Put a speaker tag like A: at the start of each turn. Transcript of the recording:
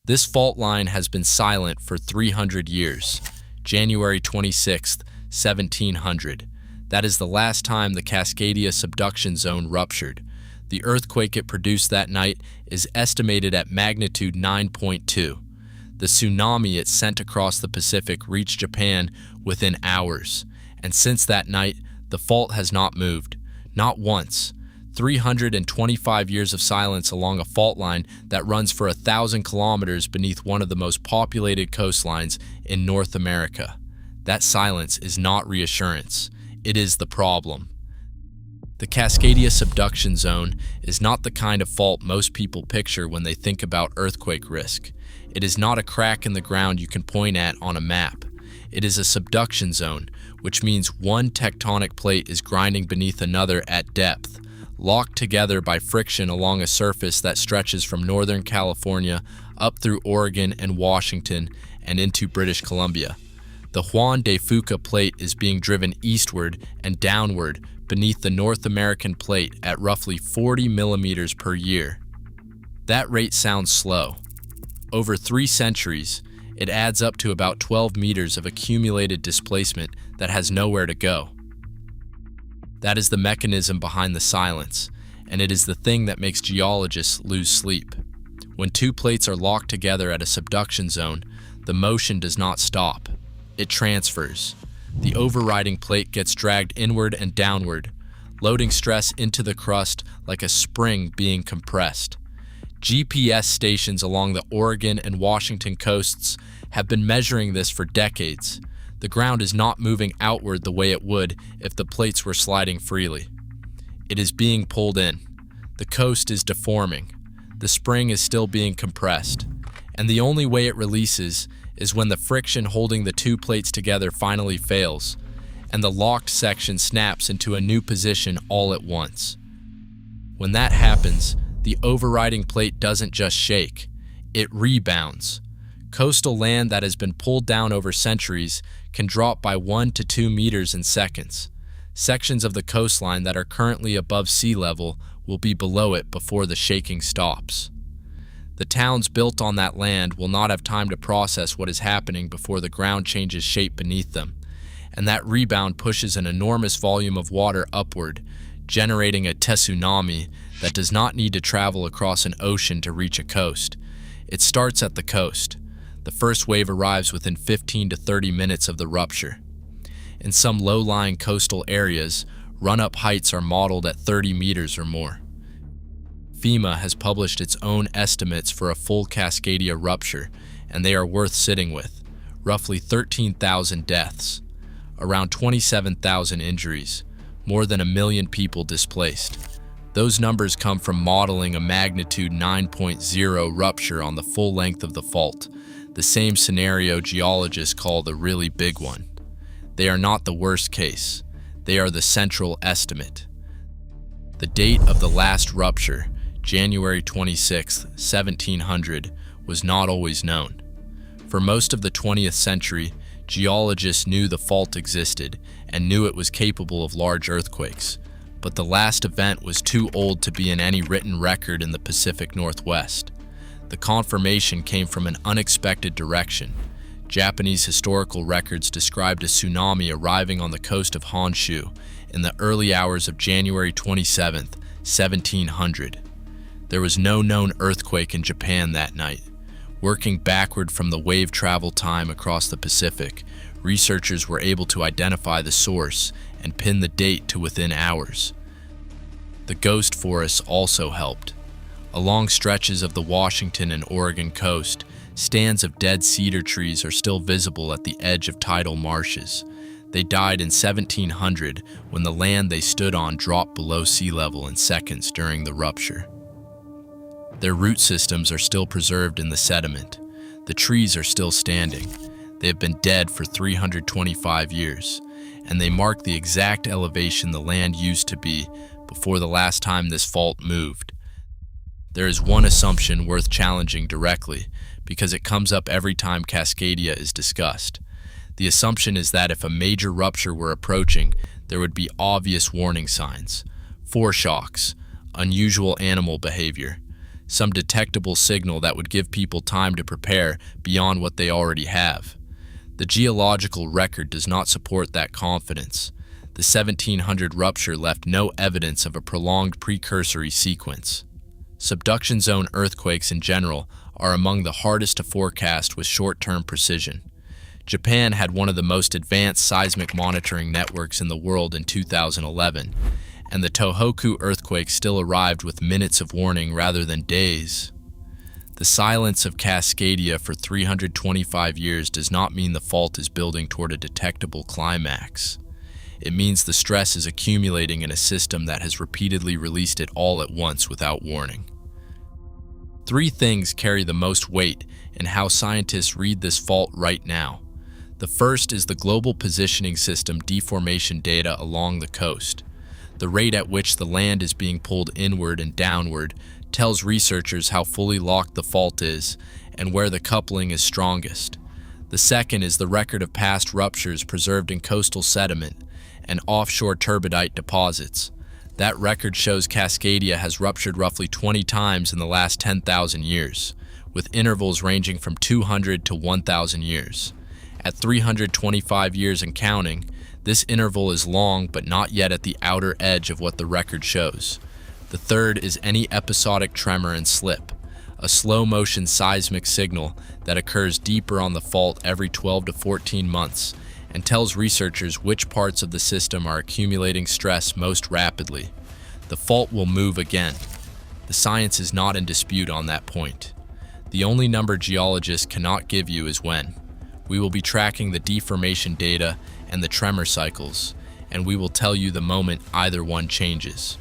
A: This fault line has been silent for 300 years. January 26, 1700. That is the last time the Cascadia Subduction Zone ruptured. The earthquake it produced that night is estimated at magnitude 9.2. The tsunami it sent across the Pacific reached Japan within hours, and since that night, the fault has not moved, not once. 325 years of silence along a fault line that runs for 1,000 kilometers beneath one of the most populated coastlines in North America. That silence is not reassurance. It is the problem. The Cascadia Subduction Zone is not the kind of fault most people picture when they think about earthquake risk. It is not a crack in the ground you can point at on a map. It is a subduction zone, which means one tectonic plate is grinding beneath another at depth, locked together by friction along a surface that stretches from Northern California up through Oregon and Washington and into British Columbia. The Juan de Fuca plate is being driven eastward and downward beneath the North American plate at roughly 40 millimeters per year. That rate sounds slow. Over 3 centuries, it adds up to about 12 meters of accumulated displacement that has nowhere to go. That is the mechanism behind the silence, and it is the thing that makes geologists lose sleep. When 2 plates are locked together at a subduction zone, the motion does not stop. It transfers. The overriding plate gets dragged inward and downward, loading stress into the crust like a spring being compressed. GPS stations along the Oregon and Washington coasts have been measuring this for decades. The ground is not moving outward the way it would if the plates were sliding freely. It is being pulled in. The coast is deforming. The spring is still being compressed. And the only way it releases is when the friction holding the 2 plates together finally fails, and the locked section snaps into a new position all at once. When that happens, the overriding plate doesn't just shake, it rebounds. Coastal land that has been pulled down over centuries can drop by 1 to 2 meters in seconds. Sections of the coastline that are currently above sea level will be below it before the shaking stops. The towns built on that land will not have time to process what is happening before the ground changes shape beneath them, and that rebound pushes an enormous volume of water upward, generating a tsunami that does not need to travel across an ocean to reach a coast. It starts at the coast. The first wave arrives within 15 to 30 minutes of the rupture. In some low-lying coastal areas, run-up heights are modeled at 30 meters or more. FEMA has published its own estimates for a full Cascadia rupture, and they are worth sitting with. Roughly 13,000 deaths, around 27,000 injuries, more than 1 million people displaced. Those numbers come from modeling a magnitude 9.0 rupture on the full length of the fault, the same scenario geologists call the really big one. They are not the worst case. They are the central estimate. The date of the last rupture, January 26, 1700, was not always known. For most of the 20th century, geologists knew the fault existed and knew it was capable of large earthquakes, but the last event was too old to be in any written record in the Pacific Northwest. The confirmation came from an unexpected direction. Japanese historical records described a tsunami arriving on the coast of Honshu in the early hours of January 27, 1700. There was no known earthquake in Japan that night. Working backward from the wave travel time across the Pacific, researchers were able to identify the source and pin the date to within hours. The ghost forests also helped. Along stretches of the Washington and Oregon coast, stands of dead cedar trees are still visible at the edge of tidal marshes. They died in 1700 when the land they stood on dropped below sea level in seconds during the rupture. Their root systems are still preserved in the sediment. The trees are still standing. They have been dead for 325 years, and they mark the exact elevation the land used to be before the last time this fault moved. There is one assumption worth challenging directly, because it comes up every time Cascadia is discussed. The assumption is that if a major rupture were approaching, there would be obvious warning signs, foreshocks, unusual animal behavior, some detectable signal that would give people time to prepare beyond what they already have. The geological record does not support that confidence. The 1700 rupture left no evidence of a prolonged precursory sequence. Subduction zone earthquakes in general are among the hardest to forecast with short-term precision. Japan had one of the most advanced seismic monitoring networks in the world in 2011, and the Tohoku earthquake still arrived with minutes of warning rather than days. The silence of Cascadia for 325 years does not mean the fault is building toward a detectable climax. It means the stress is accumulating in a system that has repeatedly released it all at once without warning. Three things carry the most weight in how scientists read this fault right now. The first is the global positioning system deformation data along the coast. The rate at which the land is being pulled inward and downward tells researchers how fully locked the fault is and where the coupling is strongest. The second is the record of past ruptures preserved in coastal sediment and offshore turbidite deposits. That record shows Cascadia has ruptured roughly 20 times in the last 10,000 years, with intervals ranging from 200 to 1,000 years. At 325 years and counting, this interval is long but not yet at the outer edge of what the record shows. The third is any episodic tremor and slip, a slow-motion seismic signal that occurs deeper on the fault every 12 to 14 months and tells researchers which parts of the system are accumulating stress most rapidly. The fault will move again. The science is not in dispute on that point. The only number geologists cannot give you is when. We will be tracking the deformation data and the tremor cycles, and we will tell you the moment either one changes.